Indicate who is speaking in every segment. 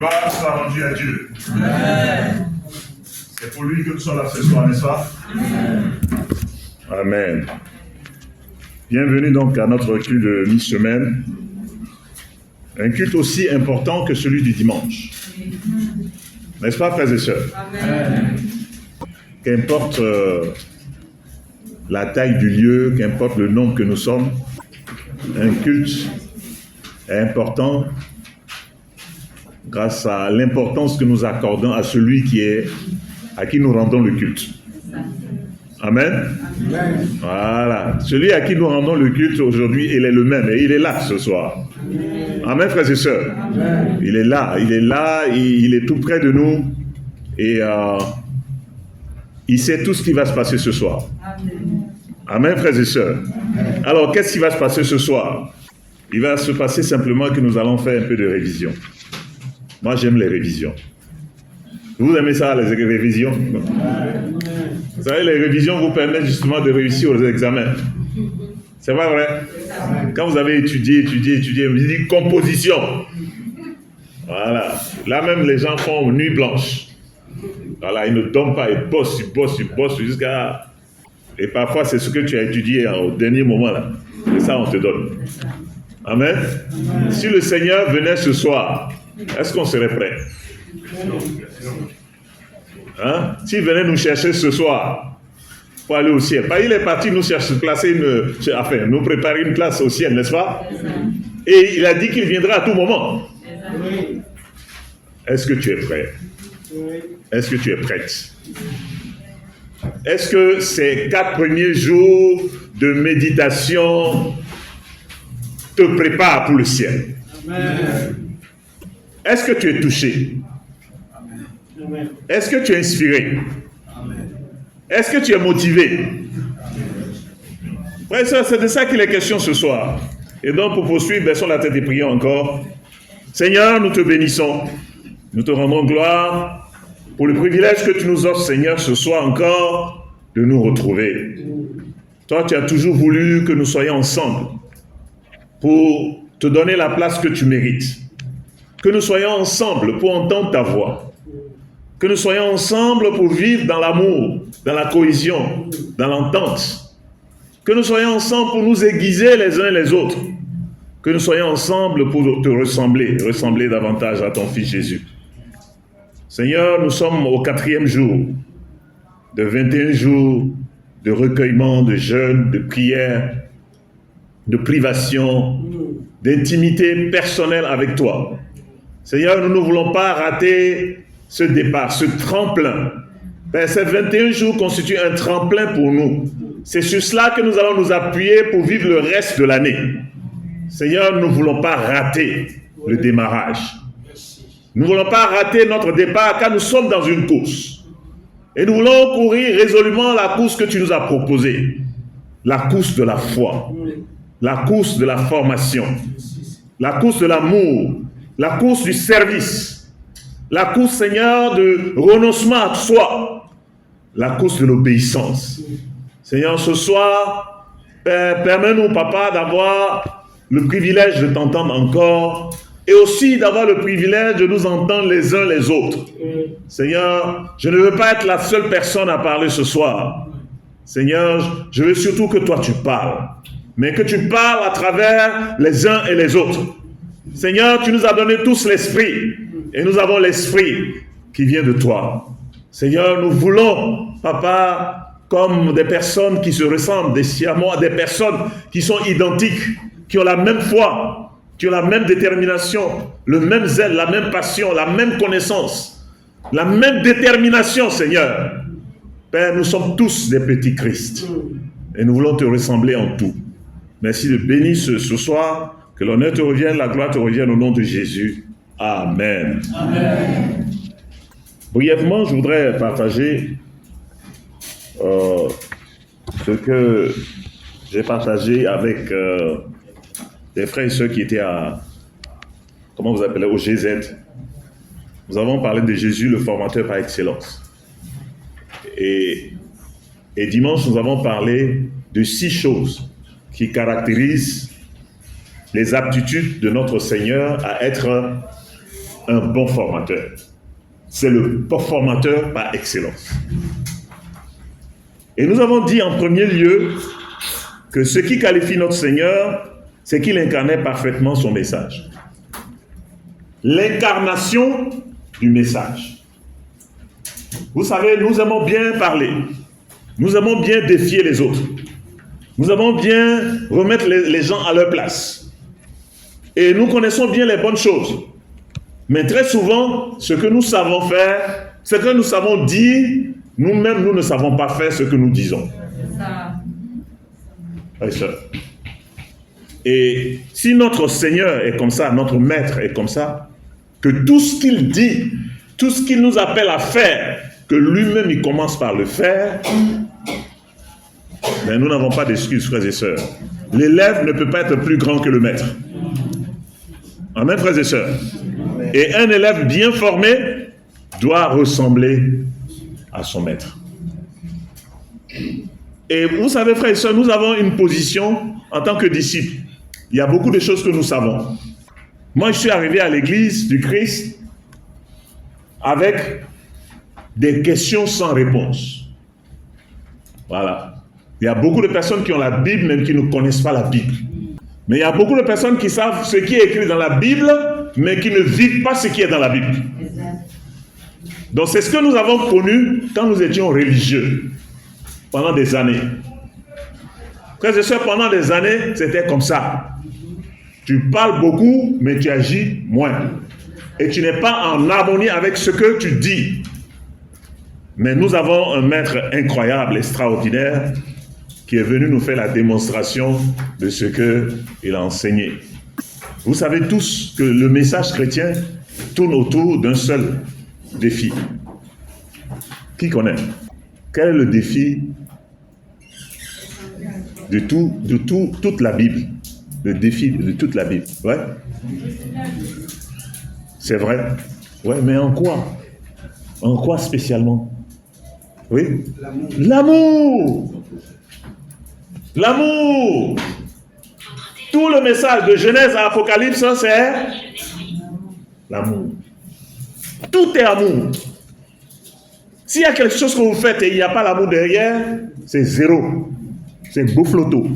Speaker 1: gloire soit rendue à Dieu. Amen. C'est pour lui que nous sommes là ce soir, n'est-ce pas? Amen. Bienvenue donc à notre culte de mi-semaine. Un culte aussi important que celui du dimanche. N'est-ce pas, frères et sœurs? Amen. Qu'importe la taille du lieu, qu'importe le nombre que nous sommes, un culte est important grâce à l'importance que nous accordons à celui à qui nous rendons le culte. Amen. Amen. Voilà. Celui à qui nous rendons le culte aujourd'hui, il est le même et il est là ce soir. Amen, frères et sœurs. Amen. Il est là, il est tout près de nous et il sait tout ce qui va se passer ce soir. Amen, Amen, frères et sœurs. Amen. Alors, qu'est-ce qui va se passer ce soir? Il va se passer simplement que nous allons faire un peu de révision. Moi, j'aime les révisions. Vous aimez ça, les révisions? Vous savez, les révisions vous permettent justement de réussir aux examens. C'est pas vrai? Quand vous avez étudié, vous dites composition. Voilà. Là même, les gens font nuit blanche. Voilà, ils ne dorment pas, ils bossent jusqu'à... Et parfois, c'est ce que tu as étudié au dernier moment, là. Et ça, on te donne. Amen. Si le Seigneur venait ce soir, est-ce qu'on serait prêt? Hein? S'il venait nous chercher ce soir pour aller au ciel, il est parti nous chercher, nous préparer une place au ciel, n'est-ce pas? Et il a dit qu'il viendra à tout moment. Est-ce que tu es prêt? Est-ce que tu es prête? Est-ce que ces 4 premiers jours de méditation te préparent pour le ciel? Amen. Est-ce que tu es touché? Amen. Est-ce que tu es inspiré? Amen. Est-ce que tu es motivé? Ouais, c'est de ça qu'il est question ce soir. Et donc, pour poursuivre, baissons la tête et prions encore. Seigneur, nous te bénissons. Nous te rendons gloire pour le privilège que tu nous offres, Seigneur, ce soir encore, de nous retrouver. Toi, tu as toujours voulu que nous soyons ensemble pour te donner la place que tu mérites. Que nous soyons ensemble pour entendre ta voix. Que nous soyons ensemble pour vivre dans l'amour, dans la cohésion, dans l'entente. Que nous soyons ensemble pour nous aiguiser les uns les autres. Que nous soyons ensemble pour te ressembler davantage à ton Fils Jésus. Seigneur, nous sommes au 4e jour de 21 jours de recueillement, de jeûne, de prière, de privation, d'intimité personnelle avec toi. Seigneur, nous ne voulons pas rater ce départ, ce tremplin. Ces 21 jours constituent un tremplin pour nous. C'est sur cela que nous allons nous appuyer pour vivre le reste de l'année. Seigneur, nous ne voulons pas rater le démarrage. Nous ne voulons pas rater notre départ car nous sommes dans une course. Et nous voulons courir résolument la course que tu nous as proposée. La course de la foi. La course de la formation. La course de l'amour. La course du service. La course, Seigneur, de renoncement à soi. La course de l'obéissance. Seigneur, ce soir, permets-nous, Papa, d'avoir le privilège de t'entendre encore et aussi d'avoir le privilège de nous entendre les uns les autres. Seigneur, je ne veux pas être la seule personne à parler ce soir. Seigneur, je veux surtout que toi tu parles, mais que tu parles à travers les uns et les autres. Seigneur, tu nous as donné tous l'esprit, et nous avons l'esprit qui vient de toi. Seigneur, nous voulons, Papa, comme des personnes qui se ressemblent, des siamois, des personnes qui sont identiques, qui ont la même foi, qui ont la même détermination, le même zèle, la même passion, la même connaissance, la même détermination, Seigneur. Père, nous sommes tous des petits Christ, et nous voulons te ressembler en tout. Merci de bénir ce soir. Que l'honneur te revienne, la gloire te revienne au nom de Jésus. Amen. Amen. Brièvement, je voudrais partager ce que j'ai partagé avec des frères et sœurs qui étaient comment vous appelez, au GZ. Nous avons parlé de Jésus, le formateur par excellence. Et dimanche, nous avons parlé de 6 choses qui caractérisent les aptitudes de notre Seigneur à être un bon formateur. C'est le formateur par excellence. Et nous avons dit en premier lieu que ce qui qualifie notre Seigneur, c'est qu'il incarnait parfaitement son message. L'incarnation du message. Vous savez, nous aimons bien parler. Nous aimons bien défier les autres. Nous aimons bien remettre les gens à leur place. Et nous connaissons bien les bonnes choses. Mais très souvent, ce que nous savons faire, ce que nous savons dire, nous-mêmes, nous ne savons pas faire ce que nous disons. C'est ça. Et si notre Seigneur est comme ça, notre Maître est comme ça, que tout ce qu'il dit, tout ce qu'il nous appelle à faire, que lui-même il commence par le faire, mais nous n'avons pas d'excuses, frères et sœurs. L'élève ne peut pas être plus grand que le maître. Amen, frères et sœurs. Et un élève bien formé doit ressembler à son maître. Et vous savez, frères et sœurs, nous avons une position en tant que disciples. Il y a beaucoup de choses que nous savons. Moi, je suis arrivé à l'église du Christ avec des questions sans réponse. Voilà. Il y a beaucoup de personnes qui ont la Bible, même qui ne connaissent pas la Bible. Mais il y a beaucoup de personnes qui savent ce qui est écrit dans la Bible, mais qui ne vivent pas ce qui est dans la Bible. Donc c'est ce que nous avons connu quand nous étions religieux, pendant des années. Frères et sœurs, pendant des années, c'était comme ça. Tu parles beaucoup, mais tu agis moins. Et tu n'es pas en harmonie avec ce que tu dis. Mais nous avons un maître incroyable, extraordinaire, qui est venu nous faire la démonstration de ce qu'il a enseigné. Vous savez tous que le message chrétien tourne autour d'un seul défi. Qui connaît? Quel est le défi de toute la Bible? Le défi de toute la Bible. Ouais? C'est vrai? Ouais, mais en quoi? En quoi spécialement? Oui? L'amour! L'amour! Tout le message de Genèse à Apocalypse, c'est l'amour. Tout est amour. S'il y a quelque chose que vous faites et il n'y a pas l'amour derrière, c'est zéro. C'est bouffe-loto.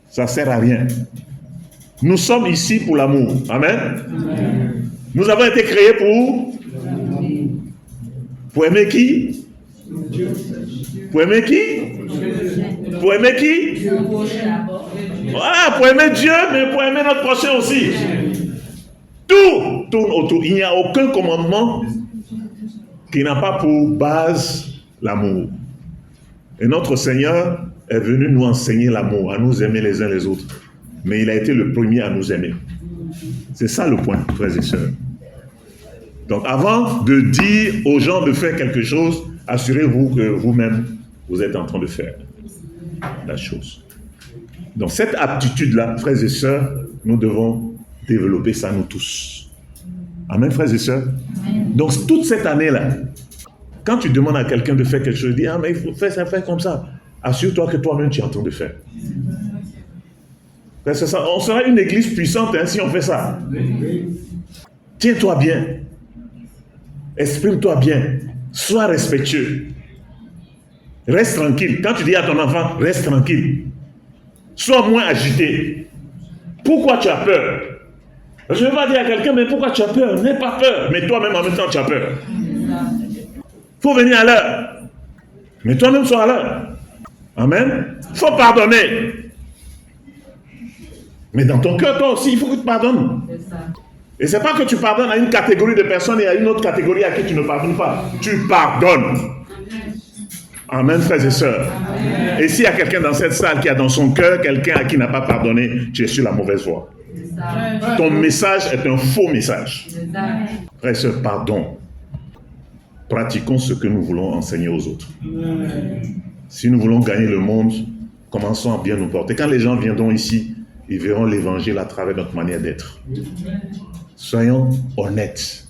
Speaker 1: Ça ne sert à rien. Nous sommes ici pour l'amour. Amen. Amen. Nous avons été créés pour aimer qui? Pour aimer qui? Pour aimer qui? Voilà, pour aimer Dieu, mais pour aimer notre prochain aussi. Tout tourne autour. Il n'y a aucun commandement qui n'a pas pour base l'amour. Et notre Seigneur est venu nous enseigner l'amour, à nous aimer les uns les autres. Mais il a été le premier à nous aimer. C'est ça le point, frères et sœurs. Donc avant de dire aux gens de faire quelque chose, assurez-vous que vous-même, vous êtes en train de faire la chose. Donc cette aptitude-là, frères et sœurs, nous devons développer ça nous tous. Amen, frères et sœurs. Donc toute cette année-là, quand tu demandes à quelqu'un de faire quelque chose, dis, ah mais il faut faire ça, faire comme ça. Assure-toi que toi-même tu es en train de faire. Parce que ça, on sera une église puissante hein, si on fait ça. Tiens-toi bien. Exprime-toi bien. Sois respectueux. Reste tranquille. Quand tu dis à ton enfant, reste tranquille. Sois moins agité. Pourquoi tu as peur? Je ne vais pas dire à quelqu'un, mais pourquoi tu as peur? N'aie pas peur. Mais toi-même en même temps tu as peur. Il faut venir à l'heure. Mais toi-même sois à l'heure. Amen. Il faut pardonner. Mais dans ton cœur, toi aussi, il faut que tu pardonnes. Et ce n'est pas que tu pardonnes à une catégorie de personnes et à une autre catégorie à qui tu ne pardonnes pas. Tu pardonnes. Amen, frères et sœurs. Amen. Et s'il y a quelqu'un dans cette salle qui a dans son cœur quelqu'un à qui n'a pas pardonné, tu es sur la mauvaise voie. Ton message est un faux message. Frères et sœurs, pardon. Pratiquons ce que nous voulons enseigner aux autres. Si nous voulons gagner le monde, commençons à bien nous porter. Quand les gens viendront ici, ils verront l'évangile à travers notre manière d'être. Soyons honnêtes.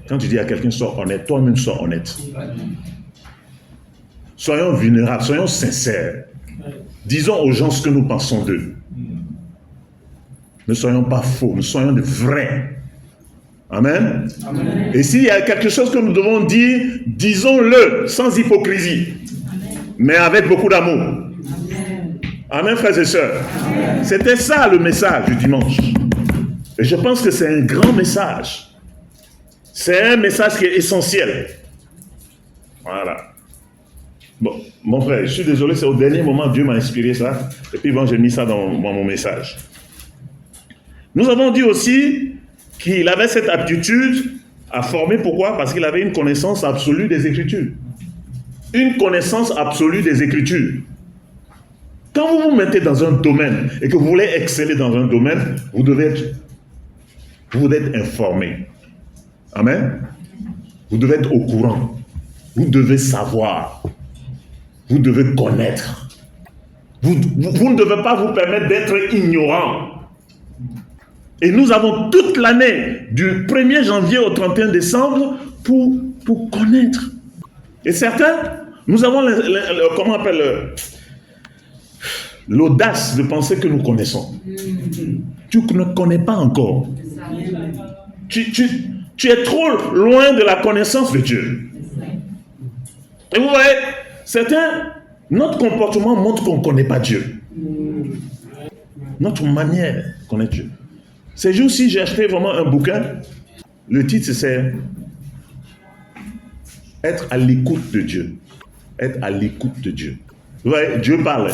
Speaker 1: Quand tu dis à quelqu'un, sois honnête, toi-même sois honnête. Soyons vulnérables, soyons sincères. Disons aux gens ce que nous pensons d'eux. Ne soyons pas faux, nous soyons de vrais. Amen. Amen. Et s'il y a quelque chose que nous devons dire, disons-le sans hypocrisie, mais avec beaucoup d'amour. Amen. Amen, frères et sœurs. Amen. C'était ça le message du dimanche. Et je pense que c'est un grand message. C'est un message qui est essentiel. Voilà. Bon, mon frère, je suis désolé, c'est au dernier moment Dieu m'a inspiré ça. Et puis bon, j'ai mis ça dans mon message. Nous avons dit aussi qu'il avait cette aptitude à former. Pourquoi? Parce qu'il avait une connaissance absolue des Écritures. Une connaissance absolue des Écritures. Quand vous vous mettez dans un domaine et que vous voulez exceller dans un domaine, vous devez être informé. Amen. Vous devez être au courant. Vous devez savoir. Vous devez connaître. Vous ne devez pas vous permettre d'être ignorant. Et nous avons toute l'année, du 1er janvier au 31 décembre, pour connaître. Et certains, nous avons comment on appelle l'audace de penser que nous connaissons. Tu ne connais pas encore. Tu es trop loin de la connaissance de Dieu. Et vous voyez, certains, notre comportement montre qu'on ne connaît pas Dieu. Notre manière de connaître Dieu. Ces jours-ci, j'ai acheté vraiment un bouquin. Le titre, c'est « Être à l'écoute de Dieu ». Être à l'écoute de Dieu. Vous voyez, Dieu parle.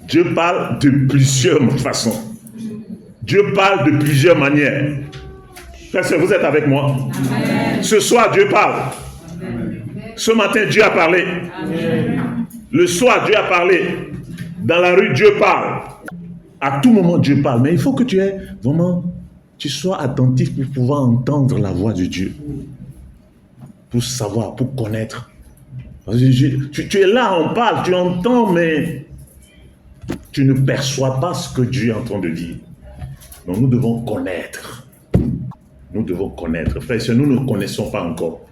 Speaker 1: Dieu parle de plusieurs façons. Dieu parle de plusieurs manières. Frère, vous êtes avec moi? Amen. Ce soir, Dieu parle. Amen. Ce matin, Dieu a parlé. Amen. Le soir, Dieu a parlé. Dans la rue, Dieu parle. À tout moment, Dieu parle. Mais il faut que tu sois attentif pour pouvoir entendre la voix de Dieu. Pour savoir, pour connaître. Tu es là, on parle, tu entends, mais tu ne perçois pas ce que Dieu est en train de dire. Donc nous devons connaître. Nous devons connaître. Frères et sœurs, nous ne connaissons pas encore.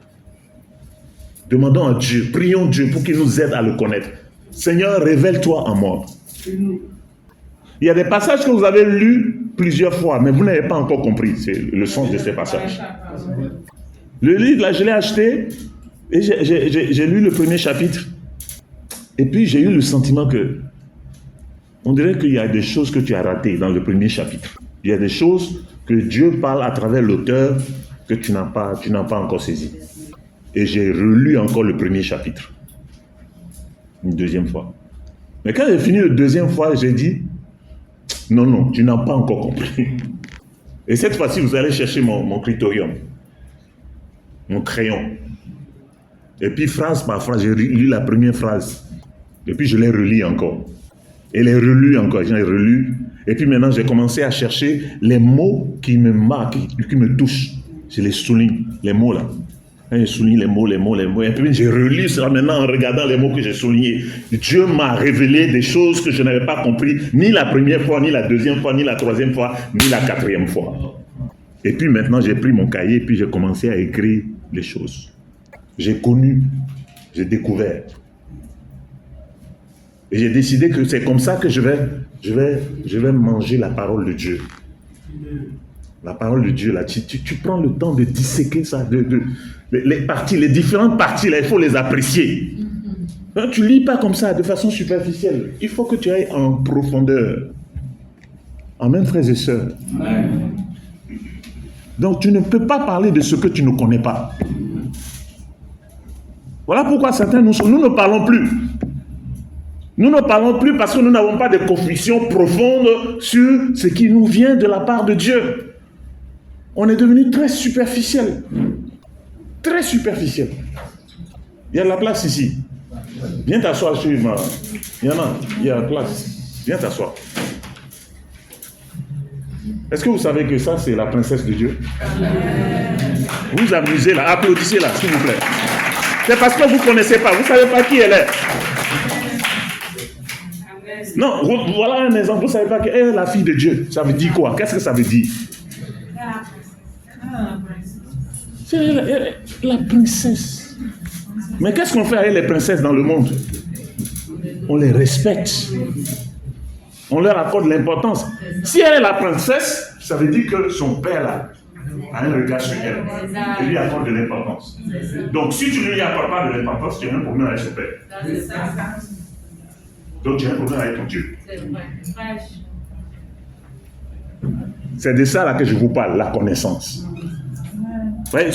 Speaker 1: Demandons à Dieu, prions Dieu pour qu'il nous aide à le connaître. Seigneur, révèle-toi en moi. Il y a des passages que vous avez lus plusieurs fois, mais vous n'avez pas encore compris le sens de ces passages. Le livre, là, je l'ai acheté et j'ai lu le premier chapitre. Et puis, j'ai eu le sentiment que on dirait qu'il y a des choses que tu as ratées dans le premier chapitre. Il y a des choses que Dieu parle à travers l'auteur que tu n'as pas encore saisi. Et j'ai relu encore le premier chapitre. Une deuxième fois. Mais quand j'ai fini la deuxième fois, j'ai dit, non, tu n'as pas encore compris. Et cette fois-ci, vous allez chercher mon critérium, mon crayon. Et puis, phrase par phrase, j'ai lu la première phrase. Et puis, je l'ai relis encore. Et les relus encore, j'ai relu. Et puis maintenant, j'ai commencé à chercher les mots qui me marquent, qui me touchent. Je les souligne, les mots là. Quand je souligne les mots. Et puis j'ai relu ça maintenant en regardant les mots que j'ai soulignés. Dieu m'a révélé des choses que je n'avais pas compris, ni la première fois, ni la deuxième fois, ni la troisième fois, ni la quatrième fois. Et puis maintenant, j'ai pris mon cahier et puis j'ai commencé à écrire les choses. J'ai connu, j'ai découvert. Et j'ai décidé que c'est comme ça que je vais manger la parole de Dieu. La parole de Dieu, là, tu prends le temps de disséquer ça, les différentes parties, là, il faut les apprécier. Hein, tu ne lis pas comme ça, de façon superficielle. Il faut que tu ailles en profondeur. Amen, frères et sœurs. Amen. Donc, tu ne peux pas parler de ce que tu ne connais pas. Voilà pourquoi certains, nous ne parlons plus. Nous ne parlons plus parce que nous n'avons pas de conviction profonde sur ce qui nous vient de la part de Dieu. On est devenu très superficiel. Très superficiel. Il y a de la place ici. Viens t'asseoir sur moi. Il y a la place. Viens t'asseoir. Est-ce que vous savez que ça, c'est la princesse de Dieu? Vous vous amusez là. Applaudissez là, s'il vous plaît. C'est parce que vous ne connaissez pas. Vous ne savez pas qui elle est. Non, voilà un exemple. Vous ne savez pas qu'elle est la fille de Dieu. Ça veut dire quoi? Qu'est-ce que ça veut dire? C'est la princesse. Mais qu'est-ce qu'on fait avec les princesses dans le monde? On les respecte. On leur accorde l'importance. Si elle est la princesse, ça veut dire que son père là a un regard sur elle et lui accorde de l'importance. Donc si tu ne lui accordes pas de l'importance, tu as un problème avec son père. Donc tu as un problème avec ton Dieu. C'est de ça là que je vous parle, la connaissance.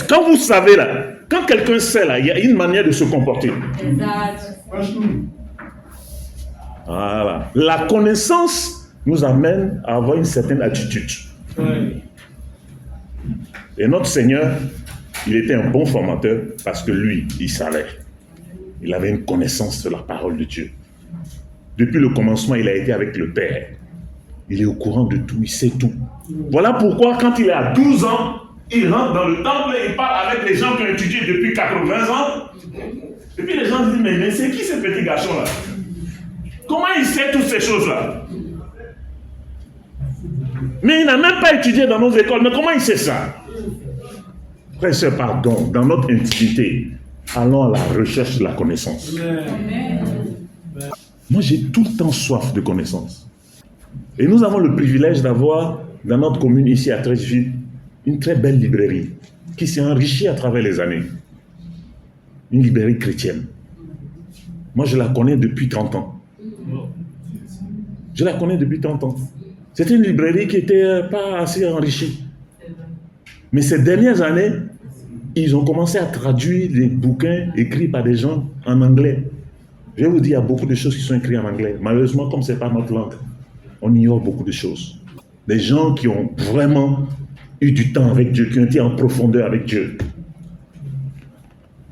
Speaker 1: Quand vous savez là, quand quelqu'un sait là, il y a une manière de se comporter. Voilà. La connaissance nous amène à avoir une certaine attitude. Et notre Seigneur, il était un bon formateur parce que lui, il savait. Il avait une connaissance de la parole de Dieu. Depuis le commencement, il a été avec le Père. Il est au courant de tout, il sait tout. Voilà pourquoi quand il a 12 ans, il rentre dans le temple et il parle avec les gens qui ont étudié depuis 80 ans. Et puis les gens se disent, mais c'est qui ce petit garçon-là? Comment il sait toutes ces choses-là? Mais il n'a même pas étudié dans nos écoles. Mais comment il sait ça? Frères et sœurs, pardon, dans notre intimité, allons à la recherche de la connaissance. Moi, j'ai tout le temps soif de connaissance. Et nous avons le privilège d'avoir, dans notre commune ici à Treichville, une très belle librairie qui s'est enrichie à travers les années. Une librairie chrétienne. Moi, je la connais depuis 30 ans. Je la connais depuis 30 ans. C'était une librairie qui n'était pas assez enrichie. Mais ces dernières années, ils ont commencé à traduire des bouquins écrits par des gens en anglais. Je vais vous dire, il y a beaucoup de choses qui sont écrites en anglais. Malheureusement, comme ce n'est pas notre langue, on ignore beaucoup de choses. Des gens qui ont vraiment eu du temps avec Dieu, qui ont été en profondeur avec Dieu.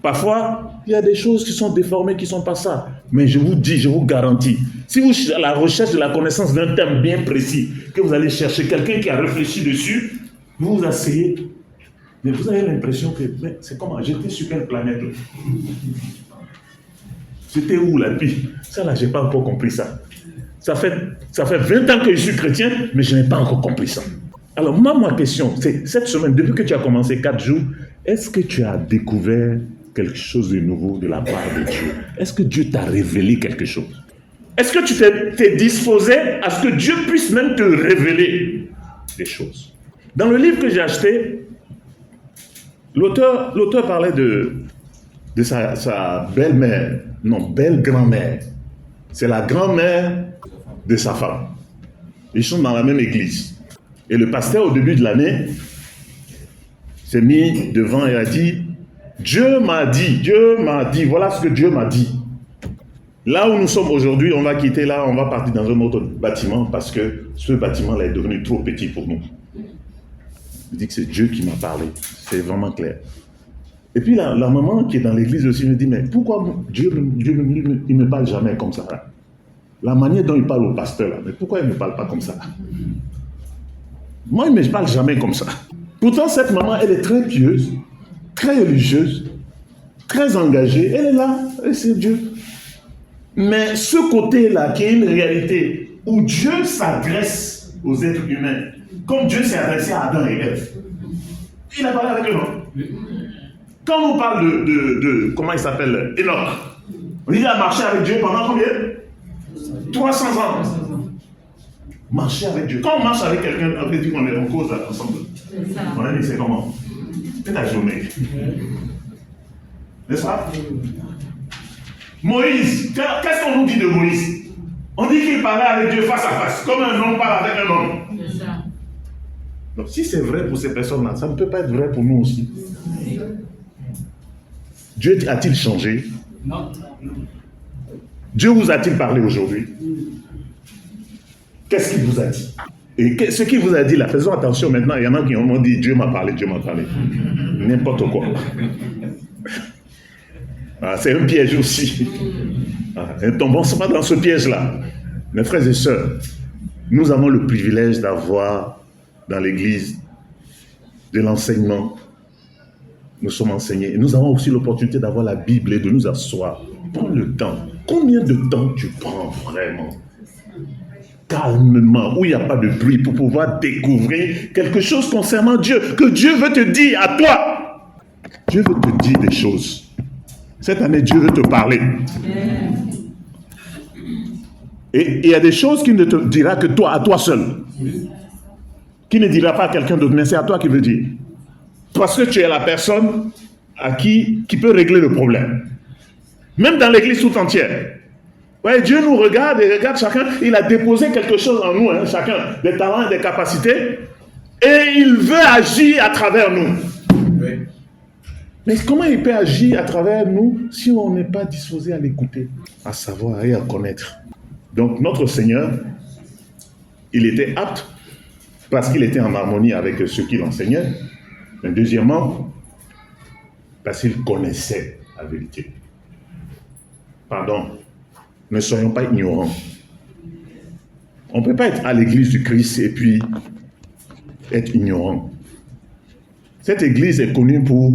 Speaker 1: Parfois, il y a des choses qui sont déformées, qui ne sont pas ça. Mais je vous dis, je vous garantis, si vous êtes à la recherche de la connaissance d'un thème bien précis, que vous allez chercher quelqu'un qui a réfléchi dessus, vous vous asseyez, mais vous avez l'impression que c'est comment? J'étais sur quelle planète? C'était où la vie? Ça là, je n'ai pas encore compris ça. Ça fait 20 ans que je suis chrétien, mais je n'ai pas encore compris ça. Alors moi, ma question, c'est cette semaine, depuis que tu as commencé 4 jours, est-ce que tu as découvert quelque chose de nouveau de la part de Dieu? Est-ce que Dieu t'a révélé quelque chose? Est-ce que tu t'es disposé à ce que Dieu puisse même te révéler des choses? Dans le livre que j'ai acheté, l'auteur parlait de sa belle-mère, non, belle-grand-mère. C'est la grand-mère de sa femme. Ils sont dans la même église. Et le pasteur, au début de l'année, s'est mis devant et a dit, Dieu m'a dit, voilà ce que Dieu m'a dit. Là où nous sommes aujourd'hui, on va quitter là, on va partir dans un autre bâtiment parce que ce bâtiment-là est devenu trop petit pour nous. Il dit que c'est Dieu qui m'a parlé. C'est vraiment clair. Et puis la maman qui est dans l'église aussi me dit, mais pourquoi Dieu il ne me parle jamais comme ça là? La manière dont il parle au pasteur là, mais pourquoi il ne me parle pas comme ça? Moi, il ne me parle jamais comme ça. Pourtant, cette maman, elle est très pieuse, très religieuse, très engagée. Elle est là, et c'est Dieu. Mais ce côté-là, qui est une réalité, où Dieu s'adresse aux êtres humains, comme Dieu s'est adressé à Adam et Ève. Il a parlé avec eux, non? Quand on parle de comment il s'appelle, Enoch, on dit qu'il a marché avec Dieu pendant combien? 300 ans. Marcher avec Dieu. Quand on marche avec quelqu'un, on dit qu'on est en cause ensemble. On a dit c'est comment? C'est la journée. N'est-ce pas? Moïse, qu'est-ce qu'on nous dit de Moïse? On dit qu'il parlait avec Dieu face à face, comme un homme parle avec un homme. Donc si c'est vrai pour ces personnes-là, ça ne peut pas être vrai pour nous aussi. Dieu a-t-il changé? Non. Dieu vous a-t-il parlé aujourd'hui? Qu'est-ce qu'il vous a dit? Et ce qu'il vous a dit là, faisons attention maintenant, il y en a qui m'ont dit Dieu m'a parlé, Dieu m'a parlé. N'importe quoi. Ah, c'est un piège aussi. Ne tombons pas dans ce piège-là. Mes frères et sœurs, nous avons le privilège d'avoir dans l'église de l'enseignement. Nous sommes enseignés. Et nous avons aussi l'opportunité d'avoir la Bible et de nous asseoir. Prends le temps. Combien de temps tu prends vraiment? Calmement, où il n'y a pas de bruit, pour pouvoir découvrir quelque chose concernant Dieu, que Dieu veut te dire à toi. Dieu veut te dire des choses. Cette année, Dieu veut te parler. Et il y a des choses qu'il ne te dira que toi, à toi seul. Qui ne dira pas à quelqu'un d'autre, mais c'est à toi qu'il veut dire. Parce que tu es la personne à qui peut régler le problème. Même dans l'église tout entière. Ouais, Dieu nous regarde et regarde chacun. Il a déposé quelque chose en nous, chacun, des talents, des capacités. Et il veut agir à travers nous. Oui. Mais comment il peut agir à travers nous si on n'est pas disposé à l'écouter, à savoir et à connaître? Donc notre Seigneur, il était apte parce qu'il était en harmonie avec ce qu'il enseignait. Mais deuxièmement, parce qu'il connaissait la vérité. Pardon, ne soyons pas ignorants. On ne peut pas être à l'église du Christ et puis être ignorant. Cette église est connue pour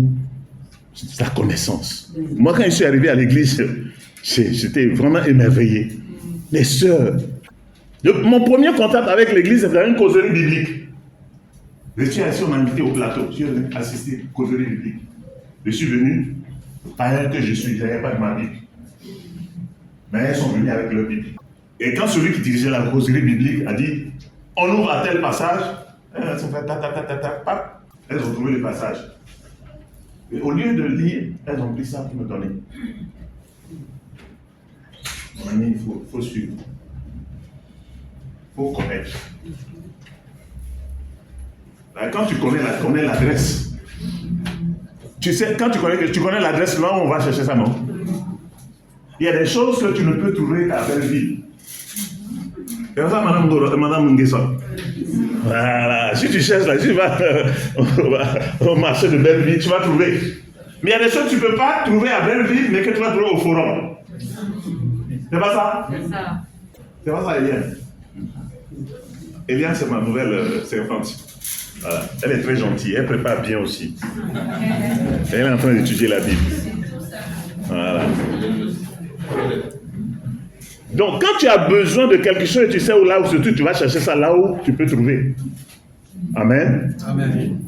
Speaker 1: sa connaissance. Moi, quand je suis arrivé à l'église, j'étais vraiment émerveillé. Les sœurs. Mon premier contact avec l'église, c'était une causerie biblique. Je suis assis, on m'a invité au plateau. Je suis assisté à une causerie biblique. Je suis venu, pareil que je suis, je n'avais pas de ma Bible. Mais elles sont venues avec leur Bible. Et quand celui qui dirigeait la causerie biblique a dit, on ouvre à tel passage, elles ont fait elles ont trouvé le passage. Et au lieu de le lire, elles ont pris ça pour me donner. Mon ami, il faut suivre. Il faut connaître. Quand tu connais l'adresse, tu sais, quand tu connais l'adresse, là où on va chercher ça, non? Il y a des choses que tu ne peux trouver qu'à Belleville. C'est comme ça, Madame Nguesson. Voilà, si tu cherches là, tu vas au marché de Belleville, tu vas trouver. Mais il y a des choses que tu ne peux pas trouver à Belleville, mais que tu vas trouver au forum. C'est pas ça? C'est ça. C'est pas ça, Eliane. Eliane, c'est ma nouvelle servante. Voilà. Elle est très gentille, elle prépare bien aussi. Elle est en train d'étudier la Bible. Voilà. Donc, quand tu as besoin de quelque chose, tu sais où là où se trouve, tu vas chercher ça là où tu peux trouver. Amen. Amen.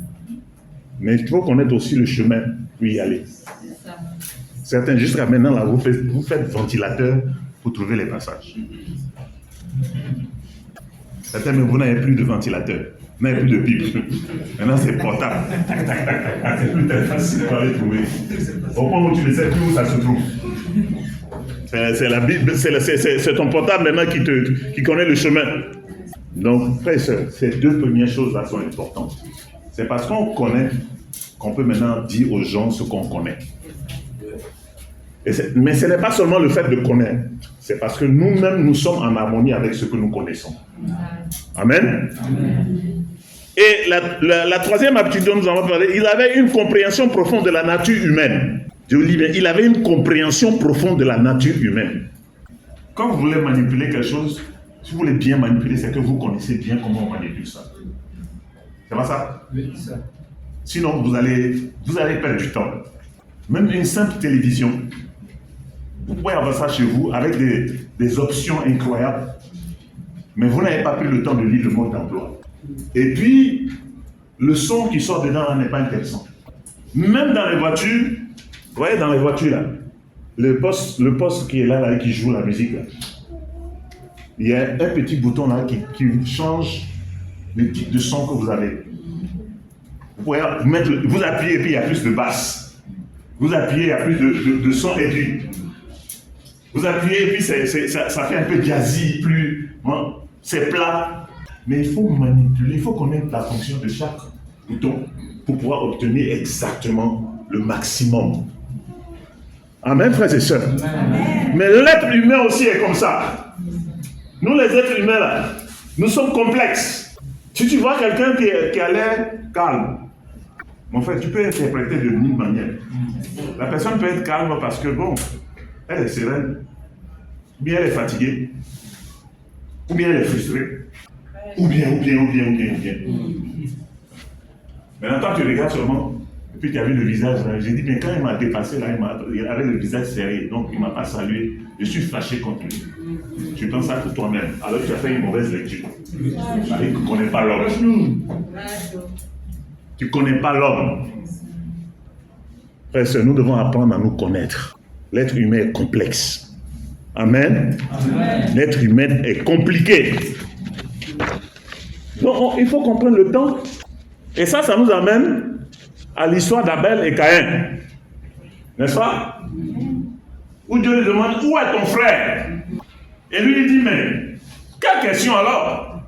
Speaker 1: Mais il faut connaître aussi le chemin pour y aller. Certains, jusqu'à maintenant, là, vous faites ventilateur pour trouver les passages. Certains, mais vous n'avez plus de ventilateur. Vous n'avez plus de pipe. Maintenant, c'est portable. C'est plus très facile pour aller trouver. Au point où tu ne sais plus où ça se trouve. C'est la Bible, c'est ton portable maintenant qui connaît le chemin. Donc, frères et sœurs, ces deux premières choses-là sont importantes. C'est parce qu'on connaît qu'on peut maintenant dire aux gens ce qu'on connaît. Mais ce n'est pas seulement le fait de connaître, c'est parce que nous-mêmes, nous sommes en harmonie avec ce que nous connaissons. Amen. Amen. Et la troisième aptitude dont nous avons parlé, il avait une compréhension profonde de la nature humaine. Je vous dis bien, il avait une compréhension profonde de la nature humaine. Quand vous voulez manipuler quelque chose, si vous voulez bien manipuler, c'est que vous connaissez bien comment on manipule ça. C'est pas ça? Oui, ça. Sinon, vous allez perdre du temps. Même une simple télévision, vous pouvez avoir ça chez vous avec des options incroyables, mais vous n'avez pas pris le temps de lire le mode d'emploi. Et puis, le son qui sort dedans n'est pas intéressant. Même dans les voitures, vous voyez dans les voitures là, le poste qui est là et qui joue la musique là, il y a un petit bouton là qui change le type de son que vous avez. Vous pouvez vous appuyez et puis il y a plus de basse. Vous appuyez, il y a plus de son aigu. Vous appuyez et puis ça fait un peu jazzy, c'est plat. Mais il faut manipuler, il faut connaître la fonction de chaque bouton pour pouvoir obtenir exactement le maximum. Amen, frères et sœurs. Amen. Mais l'être humain aussi est comme ça. Nous, les êtres humains, là, nous sommes complexes. Si tu vois quelqu'un qui a l'air calme, mon frère, tu peux interpréter de mille manières. La personne peut être calme parce que, bon, elle est sereine, ou bien elle est fatiguée, ou bien elle est frustrée, ou bien. Maintenant, quand tu regardes seulement, et puis tu as vu le visage là, j'ai dit, mais quand il m'a dépassé là, il avait le visage serré, donc il ne m'a pas salué, je suis fâché contre lui. Tu penses ça pour toi-même, alors tu as fait une mauvaise lecture. Ça veut dire que tu ne connais pas l'homme. Tu ne connais pas l'homme. Frère, nous devons apprendre à nous connaître. L'être humain est complexe. Amen. L'être humain est compliqué. Donc, il faut comprendre le temps. Et ça nous amène à l'histoire d'Abel et Caïn. N'est-ce pas? Où Dieu lui demande, où est ton frère? Et lui, il dit, mais, quelle question alors?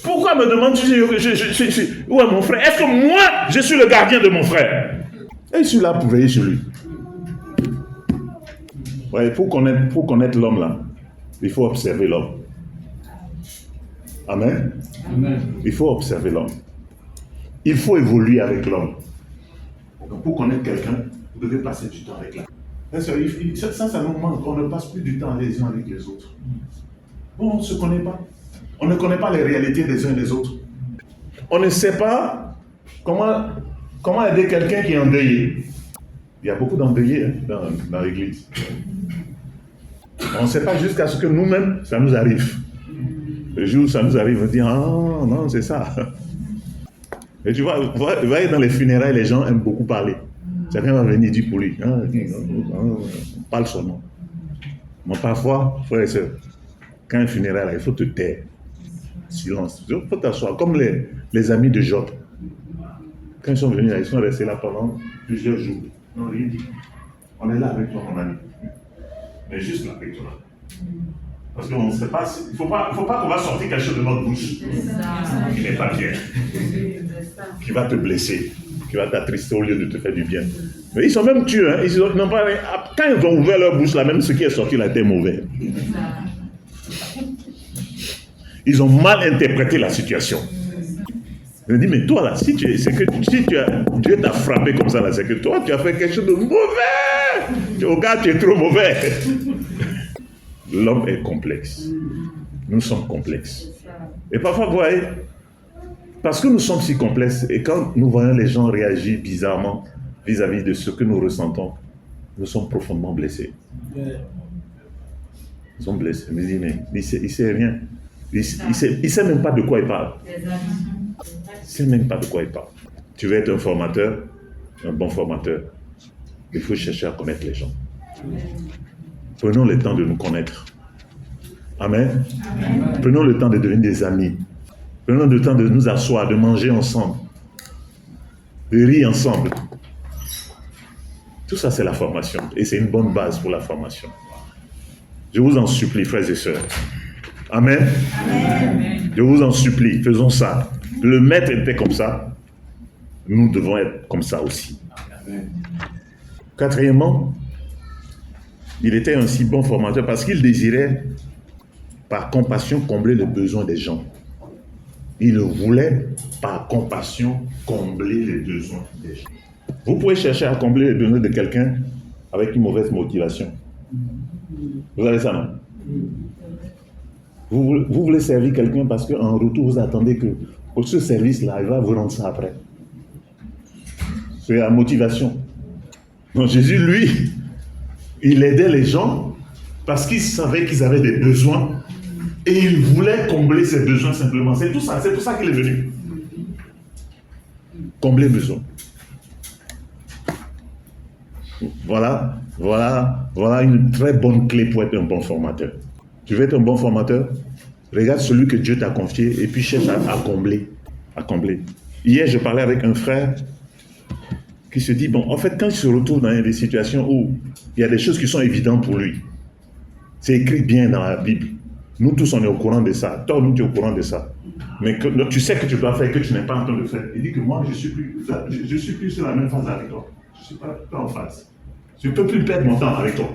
Speaker 1: Pourquoi me demandes-tu où est mon frère? Est-ce que moi, je suis le gardien de mon frère? Et je suis là pour veiller sur lui. Ouais, pour connaître l'homme là, il faut observer l'homme. Amen. Il faut observer l'homme. Il faut évoluer avec l'homme. Donc pour connaître quelqu'un, vous devez passer du temps avec lui. Ça nous manque. On ne passe plus du temps les uns avec les autres. Bon, on ne se connaît pas. On ne connaît pas les réalités des uns et des autres. On ne sait pas comment aider quelqu'un qui est endeuillé. Il y a beaucoup d'endeuillés dans l'église. On ne sait pas jusqu'à ce que nous-mêmes, ça nous arrive. Le jour où ça nous arrive, on dit, ah non, c'est ça. Et tu vois, dans les funérailles, les gens aiment beaucoup parler. Chacun va venir dire pour lui, on parle seulement. Mais parfois, frères et sœurs, quand un funérail, là, il faut te taire. Silence. Il faut t'asseoir, comme les amis de Job. Quand ils sont venus là, ils sont restés là pendant plusieurs jours. Non, rien dit. On est là avec toi, mon ami. Mais juste là avec toi. Parce qu'on ne sait pas, il ne faut pas qu'on va sortir quelque chose de notre bouche qui n'est pas bien, qui va te blesser, qui va t'attrister au lieu de te faire du bien. Mais ils sont même tués. Hein. Quand ils ont ouvert leur bouche, là, même ce qui est sorti là était mauvais. Ils ont mal interprété la situation. Je me dis, mais toi là, si Dieu t'a frappé comme ça là, c'est que toi tu as fait quelque chose de mauvais. Au gars, tu es trop mauvais. L'homme est complexe. Nous sommes complexes. Et parfois, vous voyez, parce que nous sommes si complexes, et quand nous voyons les gens réagir bizarrement vis-à-vis de ce que nous ressentons, nous sommes profondément blessés. Ils sont blessés. Je me dis, mais il sait rien. Il sait même pas de quoi il parle. Il sait même pas de quoi il parle. Tu veux être un formateur, un bon formateur, il faut chercher à connaître les gens. Prenons le temps de nous connaître. Amen. Amen. Prenons le temps de devenir des amis. Prenons le temps de nous asseoir, de manger ensemble, de rire ensemble. Tout ça, c'est la formation. Et c'est une bonne base pour la formation. Je vous en supplie, frères et sœurs. Amen. Amen. Je vous en supplie, faisons ça. Le maître était comme ça. Nous devons être comme ça aussi. Amen. Quatrièmement, il était un si bon formateur parce qu'il désirait, par compassion, combler les besoins des gens. Il voulait, par compassion, combler les besoins des gens. Vous pouvez chercher à combler les besoins de quelqu'un avec une mauvaise motivation. Vous avez ça, non? Vous voulez servir quelqu'un parce qu'en retour, vous attendez que pour ce service-là, il va vous rendre ça après. C'est la motivation. Donc Jésus, lui, il aidait les gens parce qu'il savait qu'ils avaient des besoins et il voulait combler ces besoins simplement. C'est tout ça, c'est pour ça qu'il est venu. Combler les besoins. Voilà une très bonne clé pour être un bon formateur. Tu veux être un bon formateur? Regarde celui que Dieu t'a confié et puis cherche à combler. Hier, je parlais avec un frère qui se dit, bon, en fait, quand il se retrouve dans des situations où il y a des choses qui sont évidentes pour lui, c'est écrit bien dans la Bible. Nous tous, on est au courant de ça. Toi, nous, tu es au courant de ça. Mais que, tu sais que tu dois faire, que tu n'es pas en train de faire. Il dit que moi, je suis plus sur la même phase avec toi. Je ne suis pas en phase. Je ne peux plus perdre mon temps avec toi.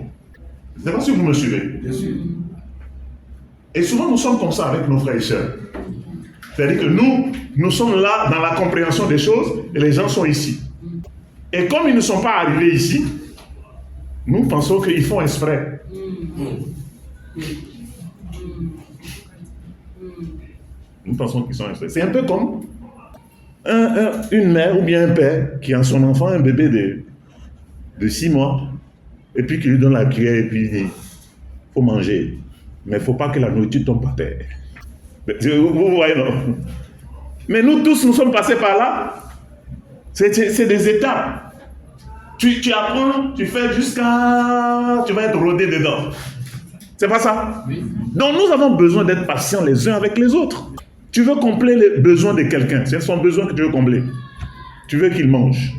Speaker 1: Je ne sais pas si vous me suivez. Bien sûr. Et souvent, nous sommes comme ça avec nos frères et sœurs. C'est-à-dire que nous sommes là dans la compréhension des choses et les gens sont ici. Et comme ils ne sont pas arrivés ici, nous pensons qu'ils font exprès. Nous pensons qu'ils sont exprès. C'est un peu comme une mère ou bien un père qui a son enfant, un bébé de 6 mois, et puis qui lui donne la cuillère et puis il dit, il faut manger, mais il ne faut pas que la nourriture tombe par terre. Vous voyez, non? Mais nous tous, nous sommes passés par là. C'est des étapes. Tu apprends, tu fais jusqu'à... Tu vas être rodé dedans. C'est pas ça? Oui. Donc nous avons besoin d'être patients les uns avec les autres. Tu veux combler les besoins de quelqu'un, c'est son besoin que tu veux combler. Tu veux qu'il mange.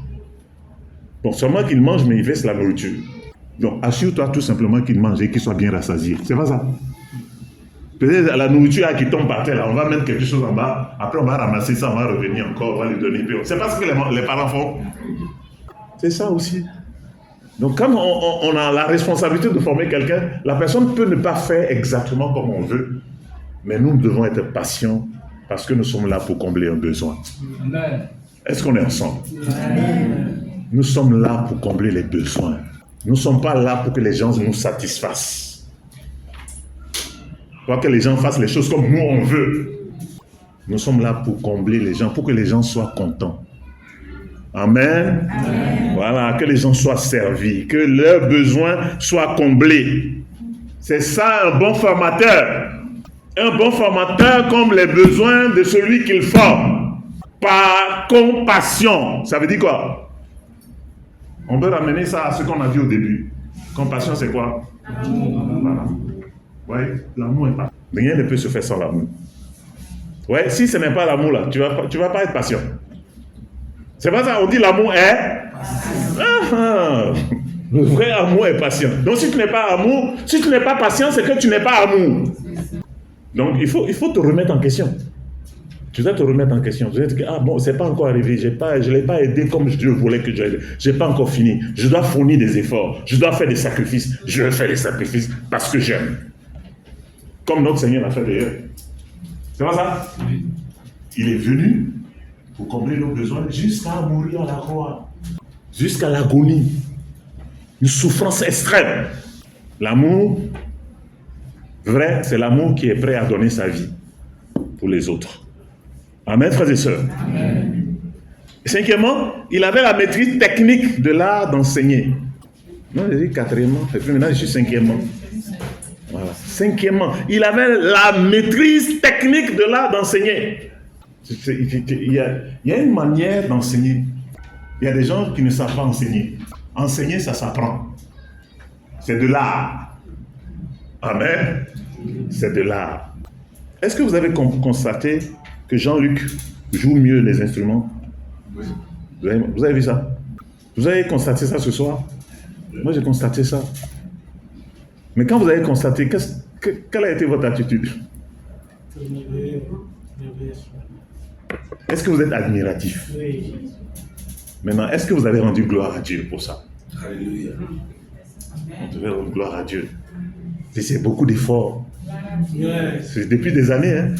Speaker 1: Bon, seulement qu'il mange, mais il verse la nourriture. Donc assure-toi tout simplement qu'il mange et qu'il soit bien rassasié. C'est pas ça? Peut-être la nourriture qui tombe par terre, là, on va mettre quelque chose en bas, après on va ramasser ça, on va revenir encore, on va lui donner. C'est pas ce que les parents font. C'est ça aussi. Donc quand on a la responsabilité de former quelqu'un, la personne peut ne pas faire exactement comme on veut, mais nous devons être patients parce que nous sommes là pour combler un besoin. Amen. Est-ce qu'on est ensemble? Amen. Nous sommes là pour combler les besoins. Nous ne sommes pas là pour que les gens nous satisfassent. Pour que les gens fassent les choses comme nous on veut. Nous sommes là pour combler les gens, pour que les gens soient contents. Amen. Amen. Voilà, que les gens soient servis, que leurs besoins soient comblés. C'est ça un bon formateur. Un bon formateur comble les besoins de celui qu'il forme. Par compassion. Ça veut dire quoi? On peut ramener ça à ce qu'on a dit au début. Compassion, c'est quoi? Voilà. Oui, l'amour est pas. Rien ne peut se faire sans l'amour. Oui, si ce n'est pas l'amour là, tu vas pas être patient. C'est pas ça, on dit l'amour est. Le vrai amour est patient. Donc si tu n'es pas amour, si tu n'es pas patient, c'est que tu n'es pas amour. Donc il faut te remettre en question. Tu dois te remettre en question. Tu dois te dire, ah bon, c'est pas encore arrivé, je ne l'ai pas aidé comme Dieu voulait que je l'aide. Je n'ai pas encore fini. Je dois fournir des efforts. Je dois faire des sacrifices. Je vais faire des sacrifices parce que j'aime. Comme notre Seigneur l'a fait d'ailleurs. C'est pas ça? Il est venu pour combler nos besoins jusqu'à mourir à la croix. Jusqu'à l'agonie. Une souffrance extrême. L'amour vrai, c'est l'amour qui est prêt à donner sa vie pour les autres. Amen, frères et sœurs. Amen. Cinquièmement, il avait la maîtrise technique de l'art d'enseigner. Non, j'ai dit quatrièmement, et puis maintenant je suis cinquièmement. Voilà. Cinquièmement, il avait la maîtrise technique de l'art d'enseigner. Il y a une manière d'enseigner. Il y a des gens qui ne savent pas enseigner. Enseigner, ça s'apprend. C'est de l'art. Amen. C'est de l'art. Est-ce que vous avez constaté que Jean-Luc joue mieux les instruments? Oui. Vous avez vu ça? Vous avez constaté ça ce soir? Moi, j'ai constaté ça. Mais quand vous avez constaté, quelle a été votre attitude? Est-ce que vous êtes admiratif? Oui. Maintenant, est-ce que vous avez rendu gloire à Dieu pour ça? Alléluia. On devait rendre gloire à Dieu. C'est beaucoup d'efforts. C'est depuis des années. Hein?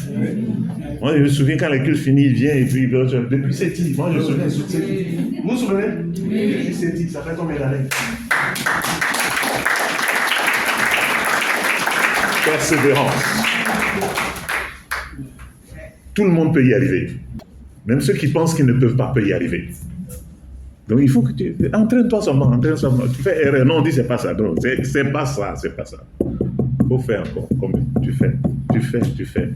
Speaker 1: Moi, je me souviens quand l'école finit, il vient et puis depuis cette île, moi je me souviens de cette île. Vous vous souvenez? Oui. Depuis cette île, ça fait combien d'années? Persévérance. Tout le monde peut y arriver. Même ceux qui pensent qu'ils ne peuvent pas peuvent y arriver. Donc il faut que tu entraîne-toi seulement. Tu fais erreur. Non, on dit c'est pas ça. Non, c'est pas ça. Il faut faire encore. Comme tu fais.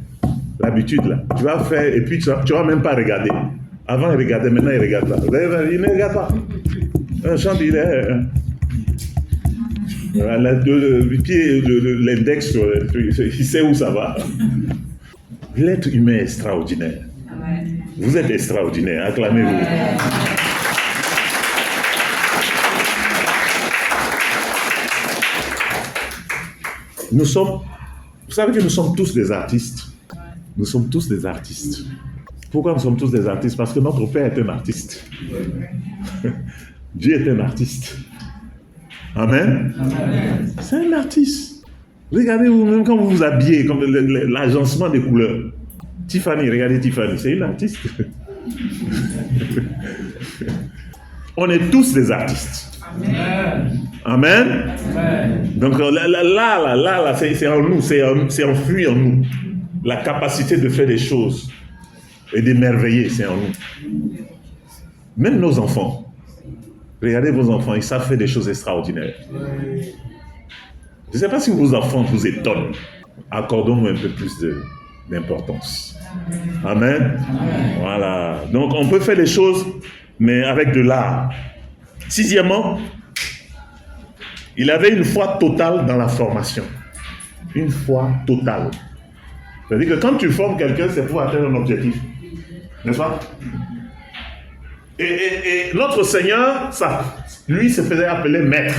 Speaker 1: L'habitude là. Tu vas faire et puis tu vas même pas regarder. Avant il regardait, maintenant il regarde pas. Il ne regarde pas. Un chant il est. Le pied, l'index, il sait où ça va. L'être humain est extraordinaire. Vous êtes extraordinaire. Acclamez-vous. Vous savez que nous sommes tous des artistes. Nous sommes tous des artistes. Pourquoi nous sommes tous des artistes? Parce que notre Père est un artiste. Dieu est un artiste. Amen. Amen. C'est un artiste. Regardez vous-même quand vous vous habillez, comme l'agencement des couleurs. Tiffany, regardez Tiffany, c'est une artiste. On est tous des artistes. Amen. Amen. Amen. Donc là, c'est en nous, c'est enfui en nous. La capacité de faire des choses et d'émerveiller, c'est en nous. Même nos enfants. Regardez vos enfants, ils savent faire des choses extraordinaires. Je ne sais pas si vos enfants vous étonnent. Accordons-nous un peu plus d'importance. Amen. Amen. Voilà. Donc on peut faire des choses, mais avec de l'art. Sixièmement, il avait une foi totale dans la formation. une foi totale. C'est-à-dire que quand tu formes quelqu'un, c'est pour atteindre un objectif. N'est-ce pas? Et notre Seigneur, ça, lui se faisait appeler maître.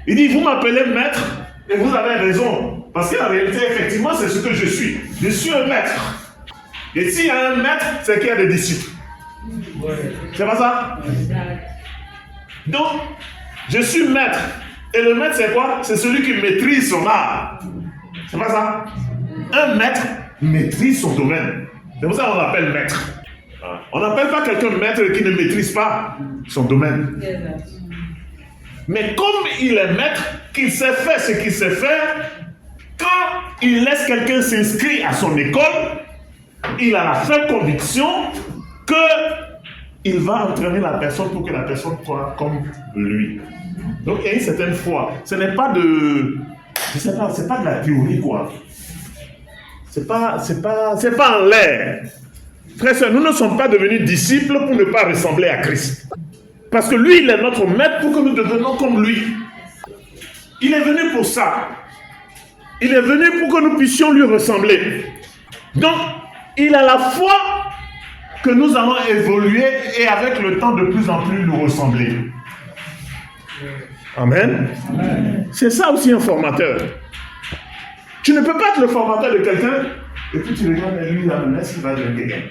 Speaker 1: Il dit, vous m'appelez maître, et vous avez raison. Parce qu'en réalité, effectivement, c'est ce que je suis. Je suis un maître. Et s'il y a un maître, c'est qu'il y a des disciples. C'est pas ça? Donc, je suis maître. Et le maître, c'est quoi? C'est celui qui maîtrise son art. C'est pas ça? Un maître maîtrise son domaine. C'est pour ça qu'on l'appelle maître. On n'appelle pas quelqu'un maître qui ne maîtrise pas son domaine. Mais comme il est maître, qu'il sait faire ce qu'il sait faire, quand il laisse quelqu'un s'inscrire à son école, il a la ferme conviction qu'il va entraîner la personne pour que la personne soit comme lui. Donc il y a une certaine foi. Ce n'est pas de... Je sais pas, c'est pas de la théorie, quoi. C'est pas en l'air. Frères et sœurs, nous ne sommes pas devenus disciples pour ne pas ressembler à Christ. Parce que lui, il est notre maître pour que nous devenions comme lui. Il est venu pour ça. Il est venu pour que nous puissions lui ressembler. Donc, il a la foi que nous allons évoluer et avec le temps de plus en plus nous ressembler. Amen. Amen. C'est ça aussi un formateur. Tu ne peux pas être le formateur de quelqu'un et puis tu regardes et lui, est-ce qu'il va devenir quelqu'un?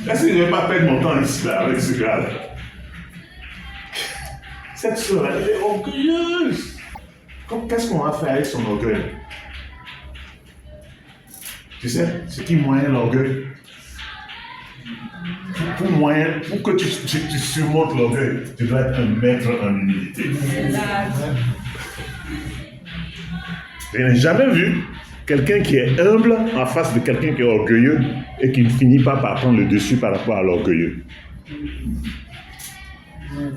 Speaker 1: Est-ce que je ne vais pas perdre mon temps ici, là, avec ce gars-là? Cette soeur, elle est orgueilleuse. Qu'est-ce qu'on va faire avec son orgueil? Tu sais, ce qui moyen l'orgueil. Pour que tu surmontes l'orgueil, tu dois être un maître en humilité. Je n'ai jamais vu quelqu'un qui est humble en face de quelqu'un qui est orgueilleux et qui ne finit pas par prendre le dessus par rapport à l'orgueilleux.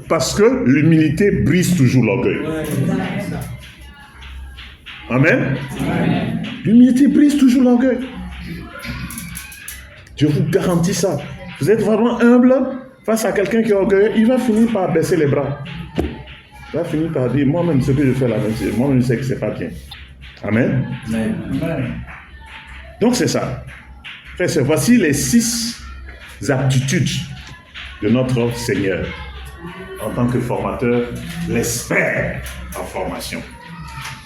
Speaker 1: Parce que l'humilité brise toujours l'orgueil. Amen. L'humilité brise toujours l'orgueil. Je vous garantis ça. Vous êtes vraiment humble face à quelqu'un qui est orgueilleux, il va finir par baisser les bras. Il va finir par dire, moi-même, ce que je fais là, moi-même, je sais que ce n'est pas bien. Amen. Amen. Donc, c'est ça. Frère, voici les 6 aptitudes de notre Seigneur en tant que formateur, l'expert en formation.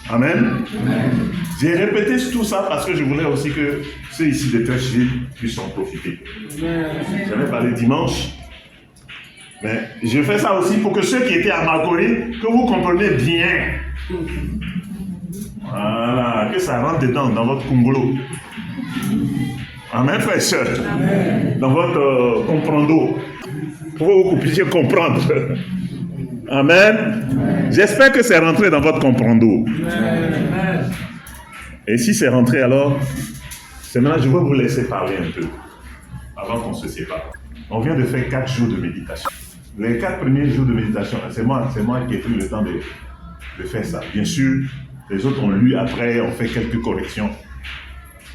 Speaker 1: Amen. Amen. J'ai répété tout ça parce que je voulais aussi que ceux ici de Trècheville puissent en profiter. J'avais parlé dimanche, mais je fais ça aussi pour que ceux qui étaient à Makori, que vous compreniez bien. Voilà, que ça rentre dedans dans votre Kungolo. Amen, frère et sœur. Dans votre comprendo. Pour que vous puissiez comprendre. Amen. Amen. J'espère que c'est rentré dans votre comprendo. Amen. Et si c'est rentré, alors, c'est maintenant je vais vous laisser parler un peu, avant qu'on se sépare. On vient de faire 4 jours de méditation. Les 4 premiers jours de méditation, c'est moi qui ai pris le temps de faire ça. Bien sûr, les autres ont lu après, ont fait quelques corrections.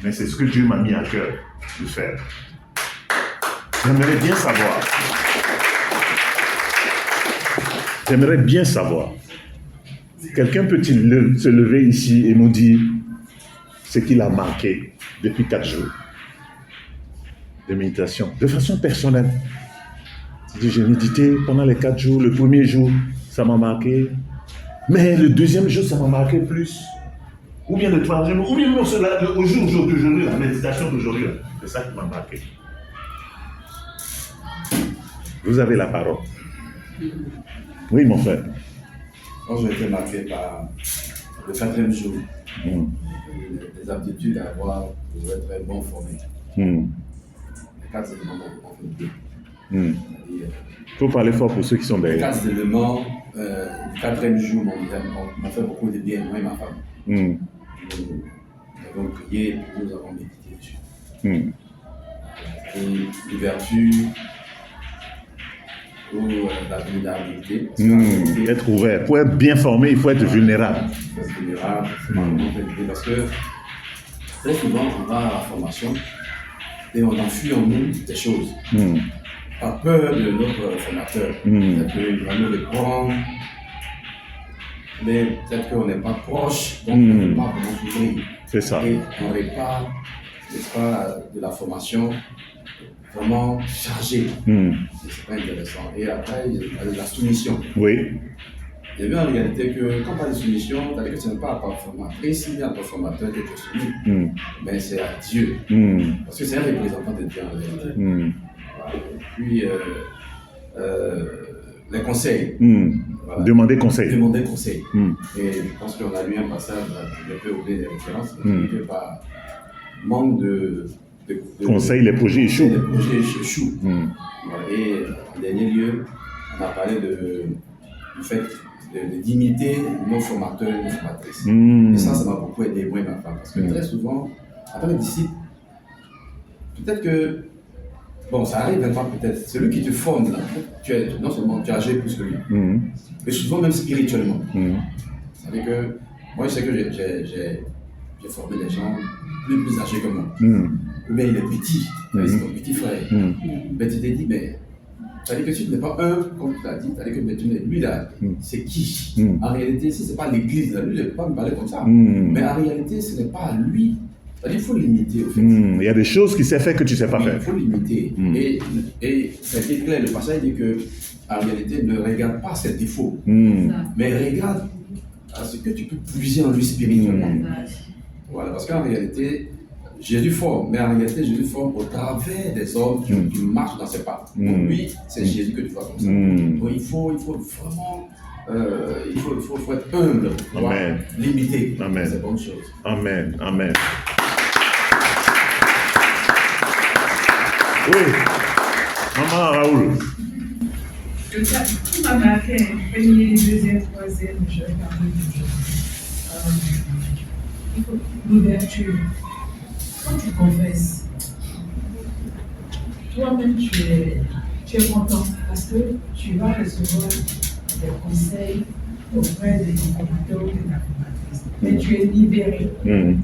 Speaker 1: Mais c'est ce que Dieu m'a mis à cœur de faire. J'aimerais bien savoir. J'aimerais bien savoir. Quelqu'un peut-il se lever ici et nous dire ce qu'il a marqué depuis 4 jours de méditation, de façon personnelle? J'ai médité pendant les 4 jours. Le premier jour, ça m'a marqué. Mais le deuxième jour, ça m'a marqué plus. Ou bien le troisième, ou bien au jour d'aujourd'hui, la méditation d'aujourd'hui, c'est ça qui m'a marqué. Vous avez la parole. Oui, mon frère.
Speaker 2: Moi, j'ai été marqué par le 4e jour. Les aptitudes à avoir pour être très bon formé. Les 4 éléments
Speaker 1: Il faut parler fort pour ceux qui sont derrière.
Speaker 2: Les 4 éléments, le 4e jour m'ont fait beaucoup de bien, moi et ma femme. Nous avons prié et nous avons médité dessus. Et les vertus ou la vulnérabilité.
Speaker 1: Être ouvert. Pour être bien formé, il faut être vulnérable.
Speaker 2: Il faut être vulnérable, parce que très souvent, on va à la formation et on enfuit en nous des choses. Par peur de notre formateur. C'est-à-dire qu'il va nous reprendre mais peut-être qu'on n'est pas proche, donc on ne peut pas vraiment s'ouvrir.
Speaker 1: C'est ça.
Speaker 2: Et on n'aurait pas, n'est-ce pas, de la formation vraiment chargée. C'est pas intéressant. Et après, il y a de la soumission.
Speaker 1: Oui.
Speaker 2: J'ai vu en réalité que quand on parle de soumission, c'est-à-dire que ce n'est pas à ta formatrice, ni à ton formateur que tu es soumis, mais c'est à Dieu. Parce que c'est un représentant de Dieu en réalité. Voilà. Et puis, les conseils.
Speaker 1: Voilà. Demander conseil.
Speaker 2: Demander conseil. Et je pense qu'on a lu un passage, je vais oublier les références, que par manque de
Speaker 1: conseil, les projets échouent.
Speaker 2: Les projets échouent. Voilà. Et en dernier lieu, on a parlé du fait d'imiter nos formateurs et nos formatrices. Et ça m'a beaucoup aidé, moi et ma femme. Parce que très souvent, en tant que disciple, peut-être que, bon, ça arrive maintenant peut-être, celui qui te forme, là, non seulement tu as âgé plus que lui, mais souvent même spirituellement. C'est-à-dire que, moi je sais que j'ai formé des gens plus âgés que moi. Ou bien il est petit, c'est ton petit frère. Mais tu t'es dit, mais c'est-à-dire que si tu n'es pas un, comme tu l'as dit, c'est-à-dire que tu n'es lui là, c'est qui? En réalité, si ce n'est pas l'église, là, lui, je ne vais pas me parler comme ça. Mais en réalité, ce n'est pas à lui. C'est-à-dire qu'il faut l'imiter, au fait.
Speaker 1: Il y a des choses qu'il sait faire que tu ne sais pas faire.
Speaker 2: Il faut l'imiter. Et c'est clair, le passage dit que, en réalité, ne regarde pas ses défauts, mais regarde à ce que tu peux puiser en lui spirituellement. Voilà, parce qu'en réalité, Jésus forme, mais en réalité, Jésus forme au travers des hommes qui marchent dans ses pas. Donc lui, c'est Jésus que tu vois comme ça. Donc il faut vraiment, il faut être humble pour pouvoir l'imiter. C'est bonne chose.
Speaker 1: Amen. Amen. Oui. Maman Raoul.
Speaker 3: Tout m'a marqué, premier, deuxième, troisième, je vais parler du jeu. Il faut l'ouverture. Quand tu confesses, toi-même tu es content parce que tu vas recevoir des conseils auprès de ton formateur ou de ta formatrice. Et tu es libéré.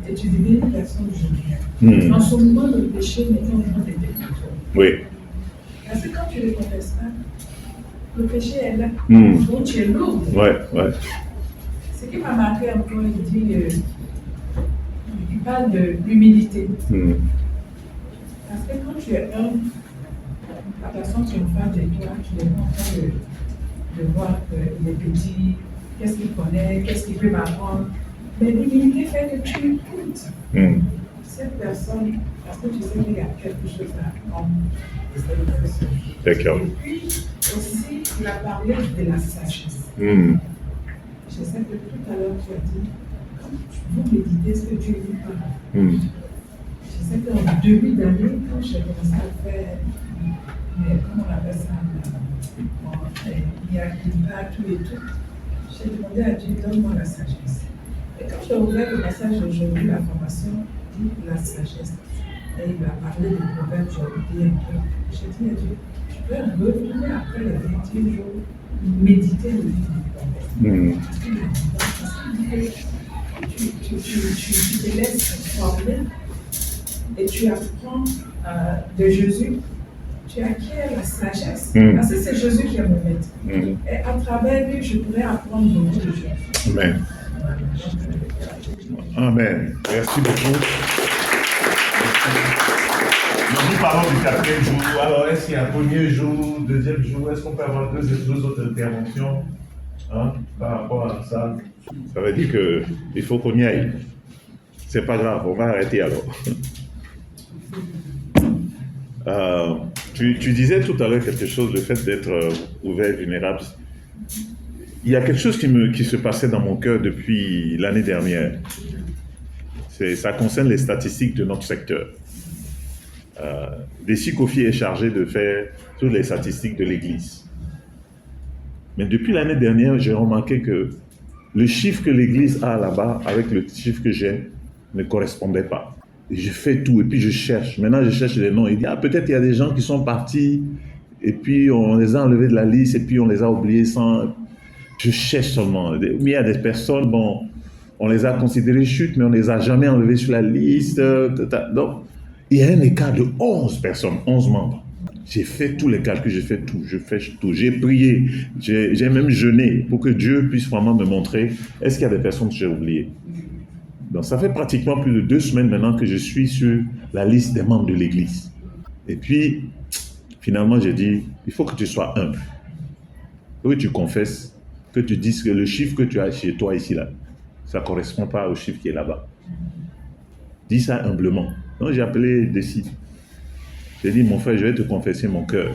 Speaker 3: Et tu deviens une personne jolie. En ce moment, le péché n'est pas vraiment de tes contrôles.
Speaker 1: Oui.
Speaker 3: Parce que quand tu ne le confesses pas, le péché est là. Donc tu es lourd.
Speaker 1: Ouais.
Speaker 3: Ce qui m'a marqué encore, il dit. Il parle de l'humilité. Parce que quand tu es humble, la personne qui est en face de toi, tu es en train de voir qu'il est petit, qu'est-ce qu'il connaît, qu'est-ce qu'il peut m'apprendre. Mais l'humilité fait que tu écoutes cette personne parce que tu sais qu'il y a quelque chose à apprendre de cette personne.
Speaker 1: D'accord.
Speaker 3: Et puis aussi, il a parlé de la sagesse. Je sais que tout à l'heure tu as dit, vous méditez ce que Dieu vous parle. Je sais qu'en début d'année, quand j'ai commencé à faire, comment on appelle ça, il y a tout et tout, j'ai demandé à Dieu, donne-moi la sagesse. Et quand j'ai ouvert le passage aujourd'hui, la formation dit la sagesse. Et il m'a parlé du proverbe, j'ai dit un peu. J'ai dit à Dieu, tu peux revenir après les 21 jours, méditer le livre du proverbe. Tu te laisses former et tu apprends de Jésus, tu acquiers la sagesse, parce que c'est Jésus qui est mon maître. Et à travers lui, je pourrais apprendre beaucoup de choses.
Speaker 1: Amen. Amen. Merci beaucoup. Nous parlons du 4e jour. Alors, est-ce qu'il y a un premier jour, deuxième jour? Est-ce qu'on peut avoir deux autres interventions par rapport à ça? Ça veut dire qu'il faut qu'on y aille. C'est pas grave, on va arrêter alors. Tu disais tout à l'heure quelque chose, le fait d'être ouvert et vulnérable. Il y a quelque chose qui se passait dans mon cœur depuis l'année dernière. Ça concerne les statistiques de notre secteur. Desi Kofi est chargé de faire toutes les statistiques de l'Église. Mais depuis l'année dernière, j'ai remarqué que le chiffre que l'Église a là-bas avec le chiffre que j'ai ne correspondait pas. Et je fais tout et puis je cherche. Maintenant, je cherche les noms. Il dit, peut-être il y a des gens qui sont partis et puis on les a enlevés de la liste et puis on les a oubliés sans... Je cherche seulement. Mais il y a des personnes, bon, on les a considérées chutes, mais on ne les a jamais enlevées sur la liste. Donc, il y a un écart de 11 personnes, 11 membres. J'ai fait tous les calculs, je fais tout. J'ai prié, j'ai même jeûné pour que Dieu puisse vraiment me montrer est-ce qu'il y a des personnes que j'ai oubliées. Donc ça fait pratiquement plus de 2 semaines maintenant que je suis sur la liste des membres de l'église. Et puis, finalement, j'ai dit, il faut que tu sois humble. Il faut que tu confesses, que tu dises que le chiffre que tu as chez toi ici, là, ça ne correspond pas au chiffre qui est là-bas. Dis ça humblement. Donc j'ai appelé Desi. J'ai dit, mon frère, je vais te confesser mon cœur.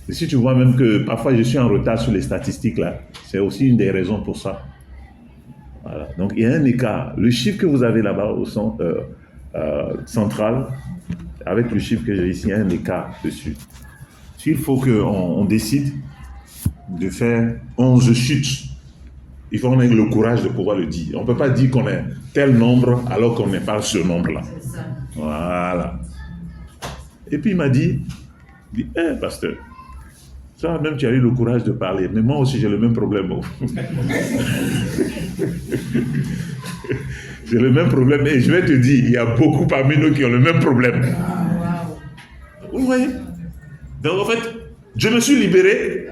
Speaker 1: Et si tu vois même que parfois je suis en retard sur les statistiques, là, c'est aussi une des raisons pour ça. Voilà. Donc il y a un écart. Le chiffre que vous avez là-bas au centre central, avec le chiffre que j'ai ici, il y a un écart dessus. S'il faut qu'on décide de faire 11 chutes, il faut qu'on ait le courage de pouvoir le dire. On ne peut pas dire qu'on est tel nombre alors qu'on n'est pas ce nombre-là. Voilà. Et puis il m'a dit, pasteur, toi même tu as eu le courage de parler, mais moi aussi j'ai le même problème. J'ai le même problème et je vais te dire, il y a beaucoup parmi nous qui ont le même problème. Vous voyez? Donc en fait, je me suis libéré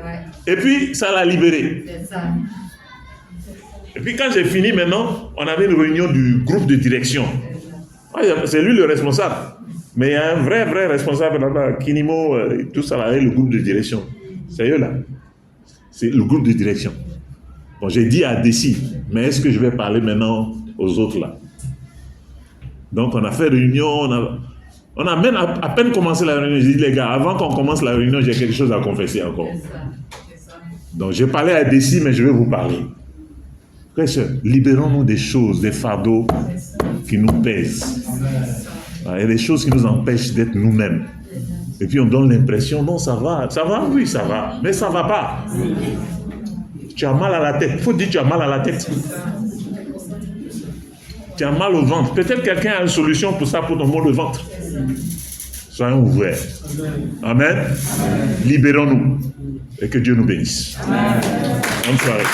Speaker 1: et puis ça l'a libéré. Et puis quand j'ai fini maintenant, on avait une réunion du groupe de direction. C'est lui le responsable. Mais il y a un vrai responsable là-bas, Kinimo, tout ça là, et le groupe de direction. C'est eux là. C'est le groupe de direction. Bon, j'ai dit à Desi, mais est-ce que je vais parler maintenant aux autres là? Donc on a fait réunion, on a même à peine commencé la réunion. J'ai dit les gars, avant qu'on commence la réunion, j'ai quelque chose à confesser encore. C'est ça. Donc j'ai parlé à Desi, mais je vais vous parler. Frères et sœurs, libérons-nous des choses, des fardeaux qui nous pèsent. Il y a des choses qui nous empêchent d'être nous-mêmes. Et puis on donne l'impression, non, ça va, oui, ça va, mais ça ne va pas. Tu as mal à la tête. Il faut dire que tu as mal à la tête. Tu as mal au ventre. Peut-être quelqu'un a une solution pour ça, pour ton mal au ventre. Soyons ouverts. Amen. Libérons-nous. Et que Dieu nous bénisse. Bonne soirée.